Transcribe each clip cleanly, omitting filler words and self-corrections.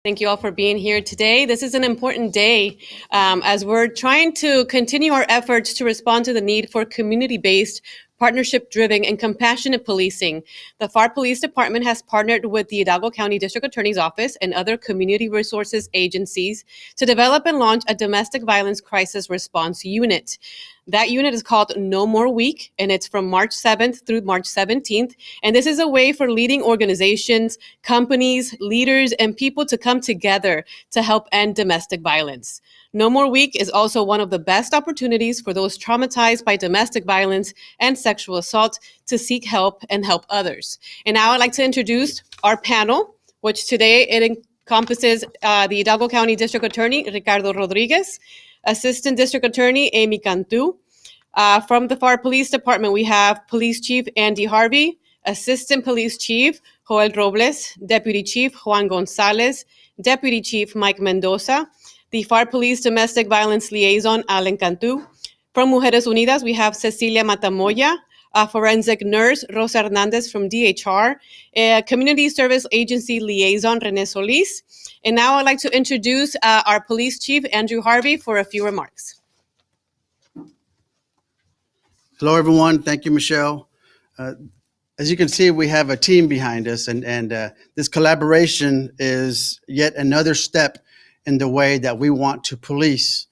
Thank you all for being here today. This is an important day as we're trying to continue our efforts to respond to the need for community-based, partnership-driven, and compassionate policing. The Pharr Police Department has partnered with the Hidalgo County District Attorney's Office and other community resources agencies to develop and launch a domestic violence crisis response unit. That unit is called No More Week, and it's from March 7th through March 17th. And this is a way for leading organizations, companies, leaders, and people to come together to help end domestic violence. No More Week is also one of the best opportunities for those traumatized by domestic violence and sexual assault to seek help and help others. And now I'd like to introduce our panel, which today it encompasses the Hidalgo County District Attorney, Ricardo Rodriguez, Assistant District Attorney Amy Cantu. From the Pharr Police Department, we have Police Chief Andy Harvey, Assistant Police Chief Joel Robles, Deputy Chief Juan Gonzalez, Deputy Chief Mike Mendoza, the Pharr Police Domestic Violence Liaison Alan Cantu. From Mujeres Unidas, we have Cecilia Matamoya, a forensic nurse Rosa Hernandez from DHR, a Community Service Agency Liaison Rene Solis. And now I'd like to introduce our Police Chief, Andrew Harvey, for a few remarks. Hello, everyone. Thank you, Michelle. As you can see, we have a team behind us, and this collaboration is yet another step in the way that we want to police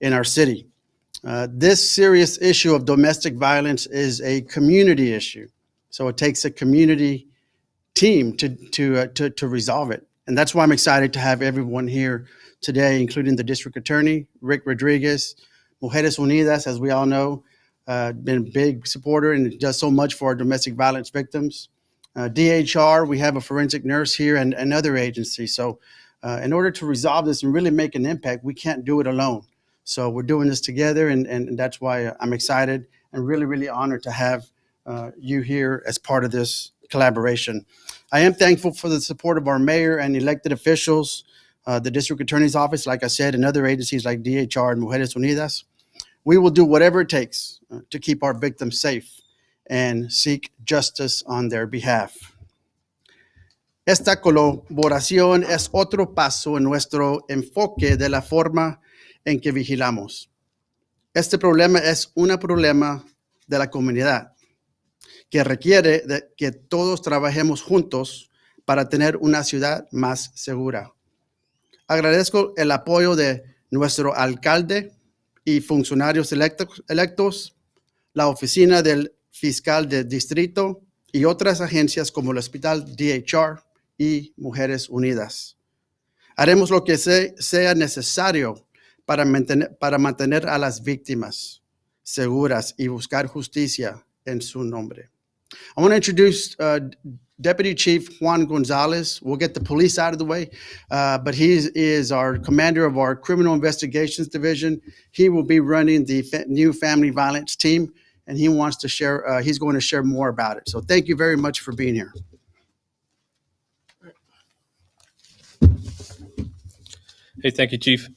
in our city. This serious issue of domestic violence is a community issue, so it takes a community team to resolve it. And that's why I'm excited to have everyone here today, including the District Attorney, Rick Rodriguez, Mujeres Unidas, as we all know, been a big supporter and does so much for our domestic violence victims. DHR, we have a forensic nurse here and other agencies. So in order to resolve this and really make an impact, we can't do it alone. So we're doing this together, and that's why I'm excited and really, really honored to have you here as part of this collaboration. I am thankful for the support of our mayor and elected officials, the District Attorney's Office, like I said, and other agencies like DHR and Mujeres Unidas. We will do whatever it takes to keep our victims safe and seek justice on their behalf. Esta colaboración es otro paso en nuestro enfoque de la forma en que vigilamos. Este problema es un problema de la comunidad que requiere de que todos trabajemos juntos para tener una ciudad más segura. Agradezco el apoyo de nuestro alcalde y funcionarios electos, la oficina del fiscal de distrito y otras agencias como el Hospital DHR y Mujeres Unidas. Haremos lo que sea necesario para mantener a las víctimas seguras y buscar justicia en su nombre. I want to introduce Deputy Chief Juan Gonzalez. We'll get the police out of the way, but he is our commander of our Criminal Investigations Division. He will be running the new family violence team, and he wants to share. He's going to share more about it. So thank you very much for being here. Hey, thank you, Chief.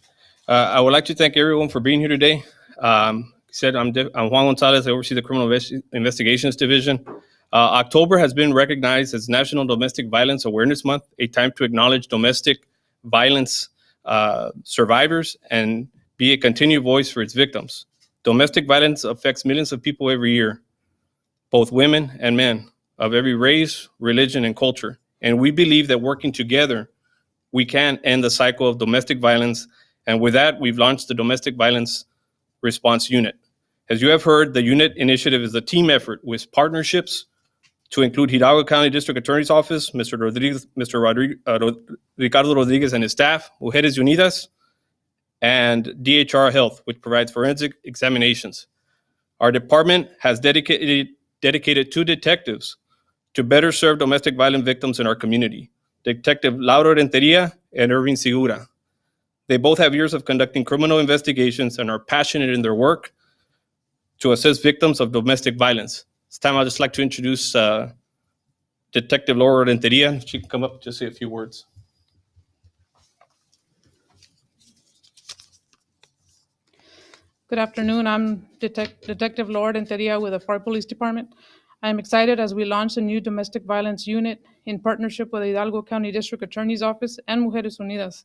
I would like to thank everyone for being here today. I'm Juan Gonzalez. I oversee the Criminal Investigations Division. October has been recognized as National Domestic Violence Awareness Month, a time to acknowledge domestic violence survivors and be a continued voice for its victims. Domestic violence affects millions of people every year, both women and men, of every race, religion, and culture. And we believe that working together, we can end the cycle of domestic violence. And with that, we've launched the Domestic Violence Response Unit. As you have heard, the unit initiative is a team effort with partnerships to include Hidalgo County District Attorney's Office, Ricardo Rodriguez and his staff, Mujeres Unidas, and DHR Health, which provides forensic examinations. Our department has dedicated 2 detectives to better serve domestic violence victims in our community, Detective Laura Renteria and Irving Segura. They both have years of conducting criminal investigations and are passionate in their work to assist victims of domestic violence. This time, I'd just like to introduce Detective Laura Renteria. She can come up to say a few words. Good afternoon. I'm Detective Laura Renteria with the Pharr Police Department. I am excited as we launch a new domestic violence unit in partnership with the Hidalgo County District Attorney's Office and Mujeres Unidas.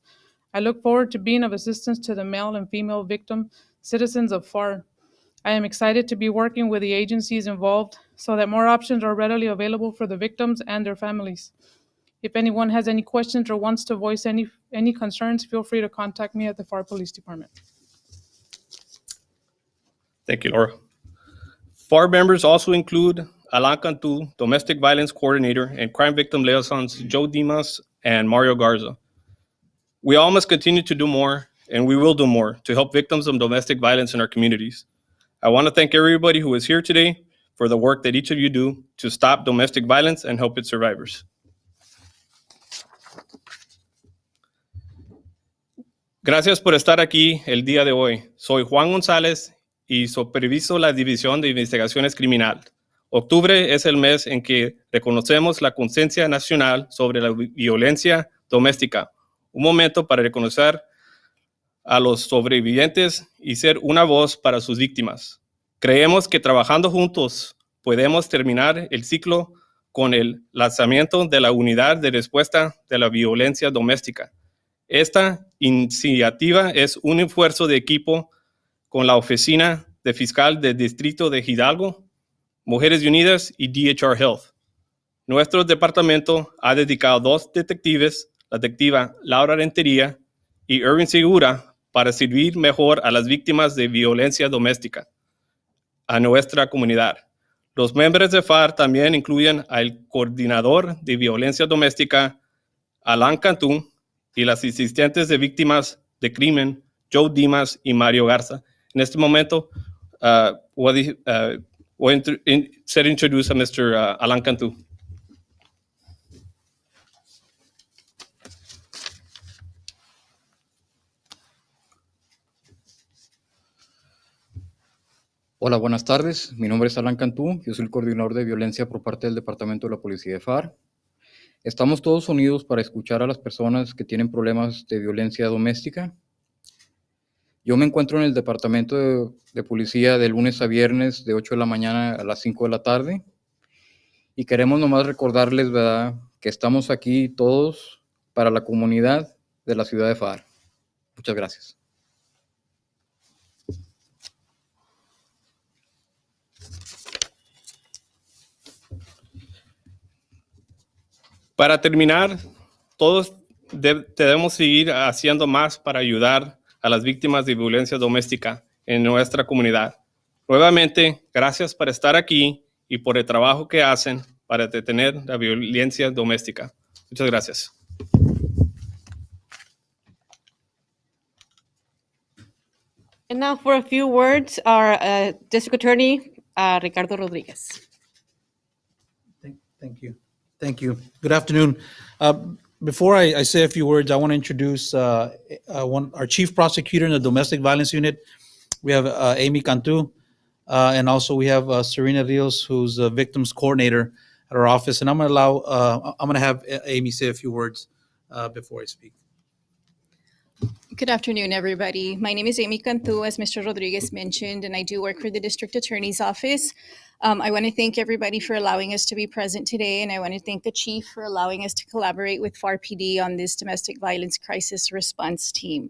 I look forward to being of assistance to the male and female victim citizens of Pharr. I am excited to be working with the agencies involved so that more options are readily available for the victims and their families. If anyone has any questions or wants to voice any concerns, feel free to contact me at the Pharr Police Department. Thank you, Laura. FAR members also include Alan Cantu, Domestic Violence Coordinator, and Crime Victim Liaisons Joe Dimas and Mario Garza. We all must continue to do more, and we will do more to help victims of domestic violence in our communities. I want to thank everybody who is here today for the work that each of you do to stop domestic violence and help its survivors. Gracias por estar aquí el día de hoy. Soy Juan Gonzalez y superviso la División de Investigaciones Criminal. Octubre es el mes en que reconocemos la conciencia nacional sobre la violencia doméstica, un momento para reconocer a los sobrevivientes y ser una voz para sus víctimas. Creemos que trabajando juntos podemos terminar el ciclo con el lanzamiento de la Unidad de Respuesta de la Violencia Doméstica. Esta iniciativa es un esfuerzo de equipo con la Oficina de Fiscal del Distrito de Hidalgo, Mujeres Unidas y DHR Health. Nuestro departamento ha dedicado 2 detectives, la detectiva Laura Rentería y Irving Segura, para servir mejor a las víctimas de violencia doméstica, a nuestra comunidad. Los miembros de FAR también incluyen al coordinador de violencia doméstica, Alan Cantú, y las asistentes de víctimas de crimen, Joe Dimas y Mario Garza. En este momento, voy a introduce a Mr. Alan Cantú. Hola, buenas tardes. Mi nombre es Alan Cantú. Yo soy el coordinador de violencia por parte del Departamento de la Policía de Pharr. Estamos todos unidos para escuchar a las personas que tienen problemas de violencia doméstica. Yo me encuentro en el Departamento de Policía de lunes a viernes de 8 de la mañana a las 5 de la tarde. Y queremos nomás recordarles, ¿verdad?, que estamos aquí todos para la comunidad de la ciudad de Pharr. Muchas gracias. Para terminar, todos debemos seguir haciendo más para ayudar a las víctimas de violencia doméstica en nuestra comunidad. Nuevamente, gracias por estar aquí y por el trabajo que hacen para detener la violencia doméstica. Muchas gracias. And now for a few words, our District Attorney, Ricardo Rodriguez. Thank you. Thank you. Good afternoon. Before I say a few words, I want to introduce our Chief Prosecutor in the Domestic Violence Unit. We have Amy Cantu, and also we have Serena Rios, who's a Victims Coordinator at our office. And I'm going to have Amy say a few words before I speak. Good afternoon, everybody. My name is Amy Cantu, as Mr. Rodriguez mentioned, and I do work for the District Attorney's Office. I want to thank everybody for allowing us to be present today, and I want to thank the Chief for allowing us to collaborate with Pharr PD on this domestic violence crisis response team.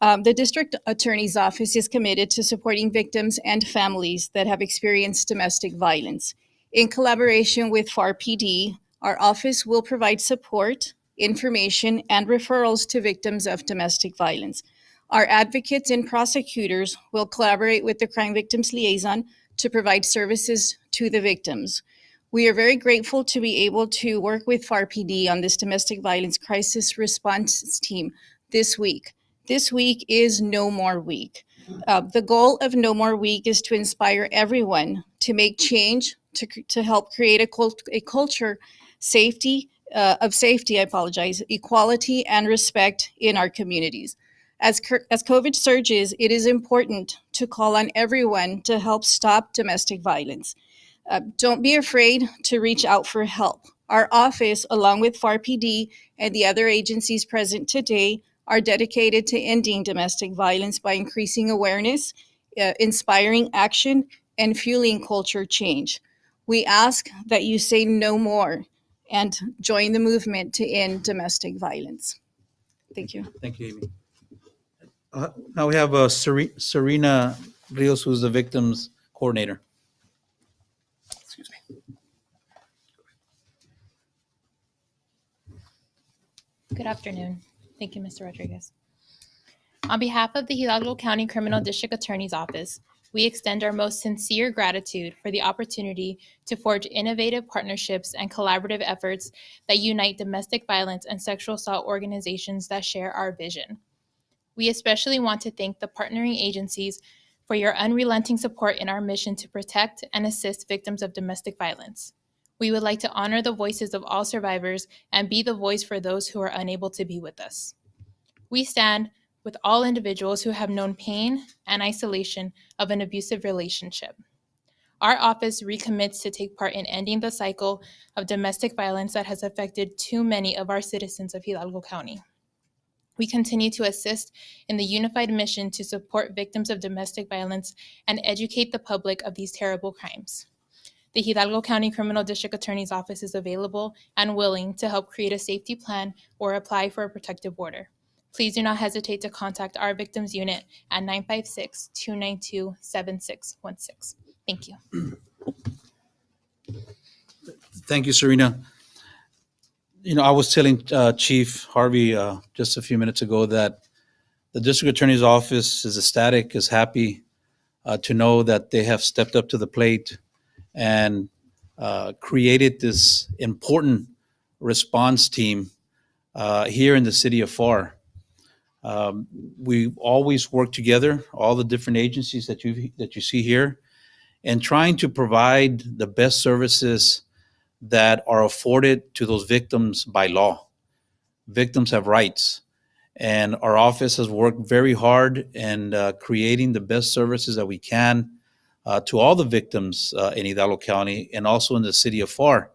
The District Attorney's Office is committed to supporting victims and families that have experienced domestic violence. In collaboration with Pharr PD, our office will provide support, information, and referrals to victims of domestic violence. Our advocates and prosecutors will collaborate with the Crime Victims Liaison to provide services to the victims. We are very grateful to be able to work with Pharr PD on this domestic violence crisis response team this week. This week is No More Week. The goal of No More Week is to inspire everyone to make change, to help create a culture of safety, equality, and respect in our communities. As COVID surges, it is important to call on everyone to help stop domestic violence. Don't be afraid to reach out for help. Our office, along with Pharr PD and the other agencies present today, are dedicated to ending domestic violence by increasing awareness, inspiring action, and fueling culture change. We ask that you say no more and join the movement to end domestic violence. Thank you. Thank you, Amy. Now we have Serena Rios, who's the victim's coordinator. Excuse me. Good afternoon. Thank you, Mr. Rodriguez. On behalf of the Hidalgo County Criminal District Attorney's Office, we extend our most sincere gratitude for the opportunity to forge innovative partnerships and collaborative efforts that unite domestic violence and sexual assault organizations that share our vision. We especially want to thank the partnering agencies for your unrelenting support in our mission to protect and assist victims of domestic violence. We would like to honor the voices of all survivors and be the voice for those who are unable to be with us. We stand with all individuals who have known pain and isolation of an abusive relationship. Our office recommits to take part in ending the cycle of domestic violence that has affected too many of our citizens of Hidalgo County. We continue to assist in the unified mission to support victims of domestic violence and educate the public of these terrible crimes. The Hidalgo County Criminal District Attorney's Office is available and willing to help create a safety plan or apply for a protective order. Please do not hesitate to contact our victims unit at 956-292-7616. Thank you. Thank you, Serena. You know, I was telling Chief Harvey just a few minutes ago that the District Attorney's Office is ecstatic, is happy to know that they have stepped up to the plate and created this important response team here in the city of Pharr. We always work together, all the different agencies that you see here, and trying to provide the best services that are afforded to those victims by law. Victims have rights, and our office has worked very hard in creating the best services that we can to all the victims in Hidalgo County and also in the city of Pharr.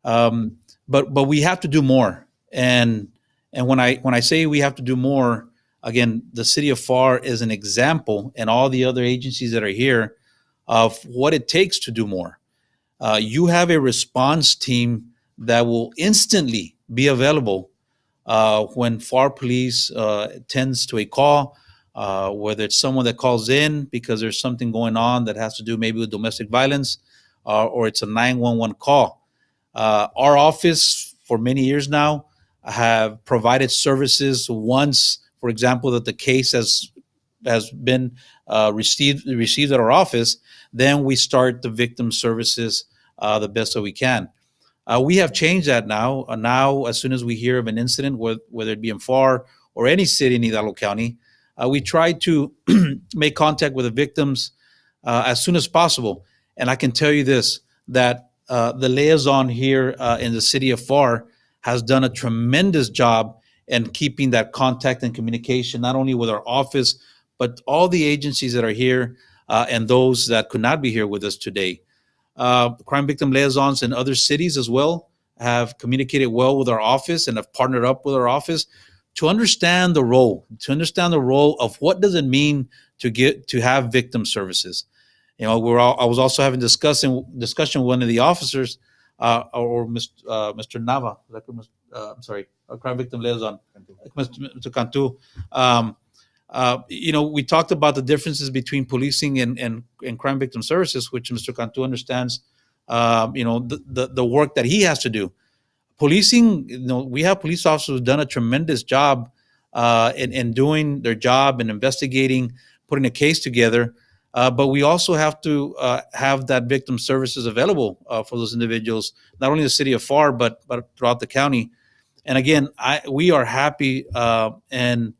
But we have to do more, and when I say we have to do more, again, the city of Pharr is an example, and all the other agencies that are here, of what it takes to do more. You have a response team that will instantly be available when Pharr Police attends to a call, whether it's someone that calls in because there's something going on that has to do maybe with domestic violence, or it's a 911 call. Our office, for many years now, have provided services once, for example, that the case has been received at our office. Then we start the victim services the best that we can. We have changed that now. Now, as soon as we hear of an incident, whether it be in Pharr or any city in Hidalgo County, we try to make contact with the victims as soon as possible. And I can tell you this, that the liaison here in the city of Pharr has done a tremendous job in keeping that contact and communication, not only with our office, but all the agencies that are here and those that could not be here with us today. Crime victim liaisons in other cities as well have communicated well with our office and have partnered up with our office to understand the role of what does it mean to have victim services. You know, I was also having discussion with one of the officers, or Mr. Nava, I'm sorry, a crime victim liaison, Mr. Cantu. You know, we talked about the differences between policing and crime victim services, which Mr. Cantu understands. You know, the work that he has to do. Policing, you know, we have police officers who've done a tremendous job in doing their job and investigating, putting a case together. But we also have to have that victim services available for those individuals, not only in the city of Pharr, but throughout the county. And again, we are happy and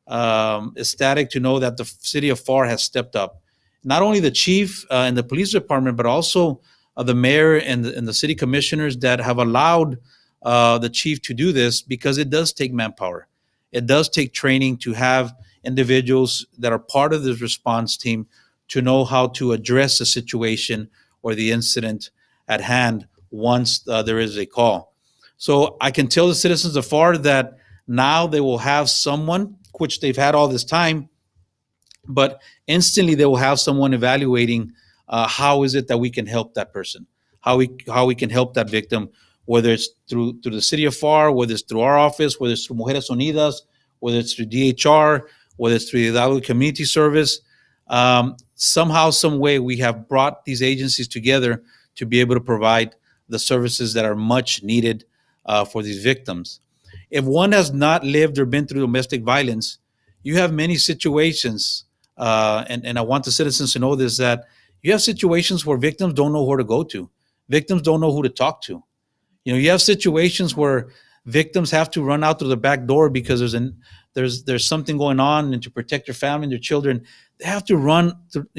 ecstatic to know that the city of Pharr has stepped up. Not only the chief and the police department, but also the mayor and the city commissioners that have allowed the chief to do this, because it does take manpower. It does take training to have individuals that are part of this response team to know how to address the situation or the incident at hand once there is a call. So I can tell the citizens of Pharr that now they will have someone, which they've had all this time, but instantly they will have someone evaluating how is it that we can help that person. how we can help that victim, whether it's through the city of Pharr, whether it's through our office, whether it's through Mujeres Unidas, whether it's through DHR, whether it's through the Hidalgo Community Service. Somehow, some way, we have brought these agencies together to be able to provide the services that are much needed for these victims. If one has not lived or been through domestic violence, you have many situations, and I want the citizens to know this, that you have situations where victims don't know where to go to. Victims don't know who to talk to. You have situations where victims have to run out through the back door because there's something going on, and to protect their family and their children, they have to run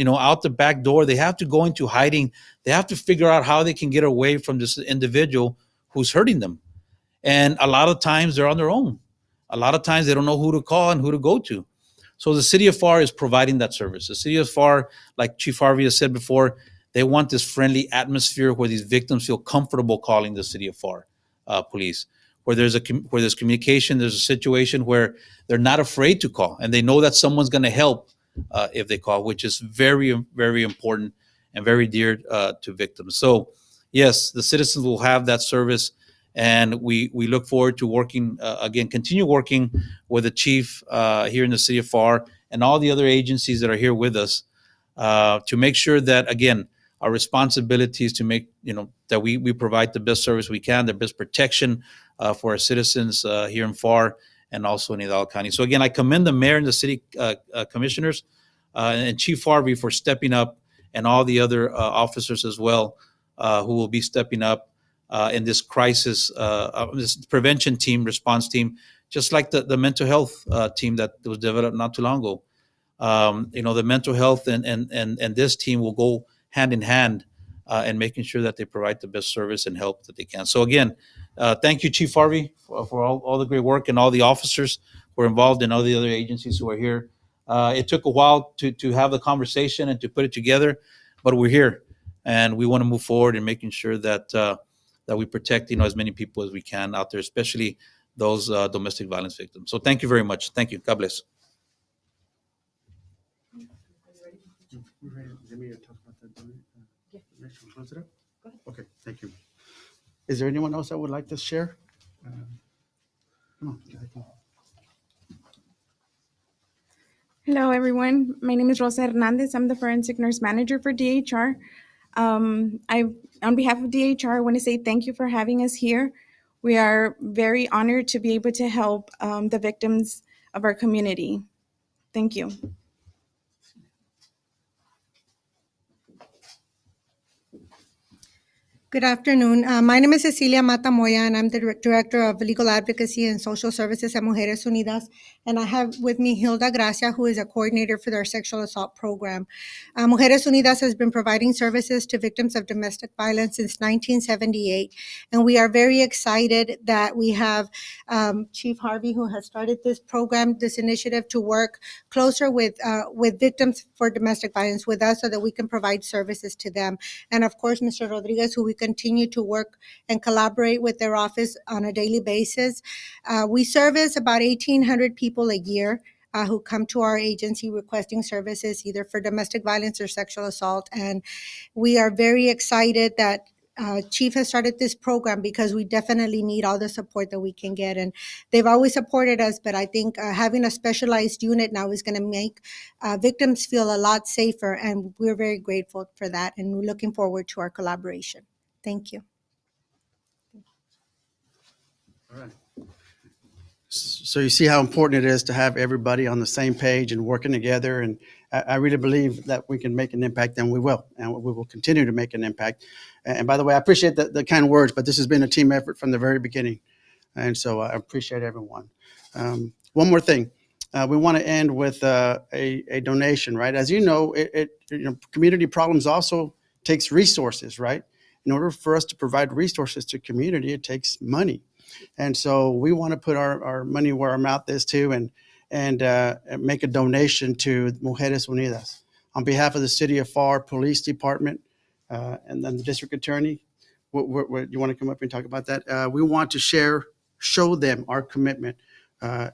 out the back door. They have to go into hiding. They have to figure out how they can get away from this individual who's hurting them. And a lot of times they're on their own. A lot of times they don't know who to call and who to go to. So the city of Pharr is providing that service. The city of Pharr, like Chief Harvey has said before, they want this friendly atmosphere where these victims feel comfortable calling the city of Pharr police, where there's communication, there's a situation where they're not afraid to call, and they know that someone's going to help if they call, which is very, very important and very dear to victims. So yes, the citizens will have that service. And we look forward to working, continue working with the chief here in the city of Pharr and all the other agencies that are here with us to make sure that, again, our responsibility is to make, that we provide the best service we can, the best protection for our citizens here in Pharr and also in Hidalgo County. So again, I commend the mayor and the city commissioners and Chief Harvey for stepping up, and all the other officers as well who will be stepping up in this crisis, this prevention team, response team, just like the mental health team that was developed not too long ago. The mental health and this team will go hand in hand in making sure that they provide the best service and help that they can. So again, thank you, Chief Harvey, for all the great work, and all the officers who are involved, and all the other agencies who are here. It took a while to have the conversation and to put it together, but we're here, and we want to move forward in making sure that we protect, as many people as we can out there, especially those domestic violence victims. So thank you very much. Thank you. God bless. Okay, thank you. Is there anyone else that would like to share? Come on. Hello, everyone. My name is Rosa Hernandez. I'm the forensic nurse manager for DHR. On behalf of DHR, I want to say thank you for having us here. We are very honored to be able to help the victims of our community. Thank you. Good afternoon. My name is Cecilia Matamoya, and I'm the Director of Legal Advocacy and Social Services at Mujeres Unidas. And I have with me Hilda Gracia, who is a coordinator for their sexual assault program. Mujeres Unidas has been providing services to victims of domestic violence since 1978. And we are very excited that we have Chief Harvey, who has started this program, this initiative, to work closer with victims for domestic violence with us so that we can provide services to them. And of course, Mr. Rodriguez, who we continue to work and collaborate with their office on a daily basis. We service about 1,800 people a year who come to our agency requesting services either for domestic violence or sexual assault. And we are very excited that Chief has started this program because we definitely need all the support that we can get. And they've always supported us, but I think having a specialized unit now is going to make victims feel a lot safer. And we're very grateful for that. And we're looking forward to our collaboration. Thank you. All right. So you see how important it is to have everybody on the same page and working together. And I really believe that we can make an impact, and we will. And we will continue to make an impact. And by the way, I appreciate the kind words, but this has been a team effort from the very beginning. And so I appreciate everyone. One more thing. We want to end with a donation, right? As you know, community problems also takes resources, right? In order for us to provide resources to community, it takes money. And so we want to put our money where our mouth is too, and make a donation to Mujeres Unidas. On behalf of the City of Pharr Police Department and then the District Attorney, you want to come up and talk about that? We want to show them our commitment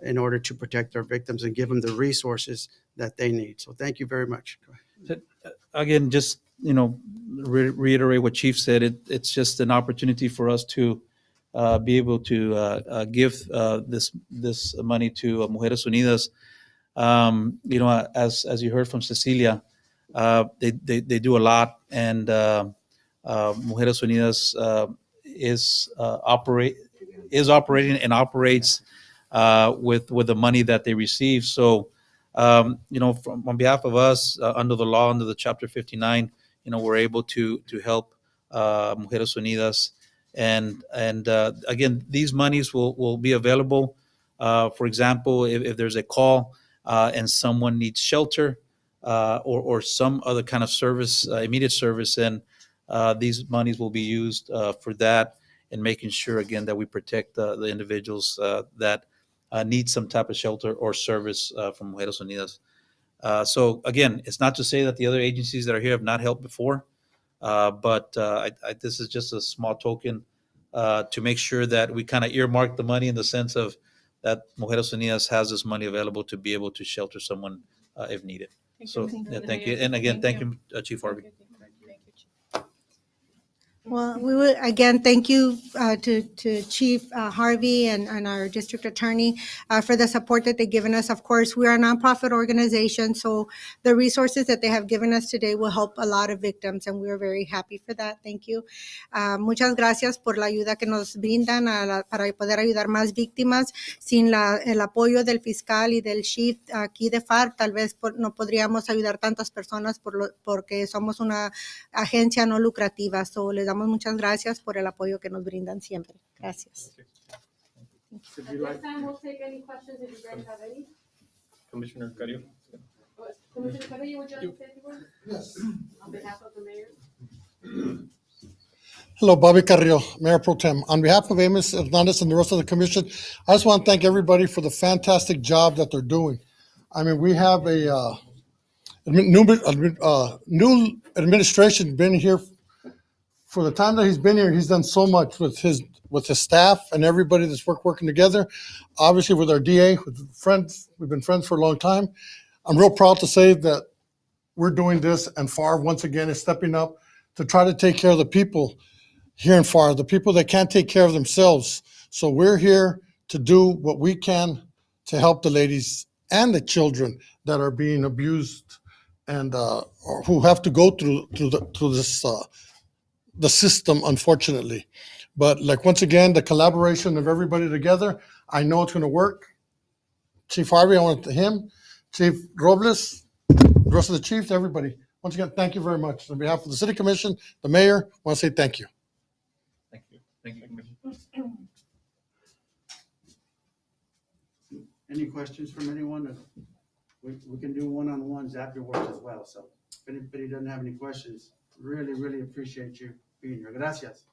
in order to protect our victims and give them the resources that they need. So thank you very much. Again, just reiterate what Chief said. It's just an opportunity for us to be able to give this money to Mujeres Unidas. As you heard from Cecilia, they do a lot, and Mujeres Unidas is operating and operates with the money that they receive. So, on behalf of us, under the law, under the Chapter 59, we're able to help Mujeres Unidas, and again, these monies will be available. For example, if there's a call and someone needs shelter or some other kind of service, immediate service, then these monies will be used for that, and making sure again that we protect the individuals that need some type of shelter or service from Mujeres Unidas. So again, it's not to say that the other agencies that are here have not helped before, but this is just a small token to make sure that we kind of earmark the money in the sense of that Mujeres Unidas has this money available to be able to shelter someone if needed. So yeah, thank you. And again, thank you, Chief Harvey. Well, we will again thank you to Chief Harvey and our district attorney for the support that they've given us. Of course, we are a nonprofit organization, so the resources that they have given us today will help a lot of victims, and we are very happy for that. Thank you. Muchas gracias por la ayuda que nos brindan para poder ayudar más víctimas. Sin el apoyo del fiscal y del chief aquí de Pharr, tal vez no podríamos ayudar tantas personas porque somos una agencia no lucrativa. So, les damos muchas gracias por el apoyo que nos brindan siempre. Gracias. At this time, we'll take any questions if you guys have any. Commissioner Carrillo. Commissioner Carrillo, would you like to say a few words? Yes. On behalf of the mayor. Hello, Bobby Carrillo, Mayor Pro Tem. On behalf of Amos Hernandez and the rest of the commission, I just want to thank everybody for the fantastic job that they're doing. I mean, we have a new administration been here. For the time that he's been here, he's done so much with his staff and everybody that's working together. Obviously, with our DA, with friends, we've been friends for a long time. I'm real proud to say that we're doing this, and Pharr once again is stepping up to try to take care of the people here in Pharr, the people that can't take care of themselves. So we're here to do what we can to help the ladies and the children that are being abused and or who have to go through this the system, unfortunately. But like, once again, the collaboration of everybody together, I know it's going to work. Chief Harvey, I want to him, Chief Robles, the rest of the chiefs, everybody. Once again, thank you very much. On behalf of the City Commission, the Mayor, I want to say thank you. Thank you. Thank you, Commissioner. Any questions from anyone? We can do one-on-ones afterwards as well. So if anybody doesn't have any questions, really, really appreciate you being here. Gracias.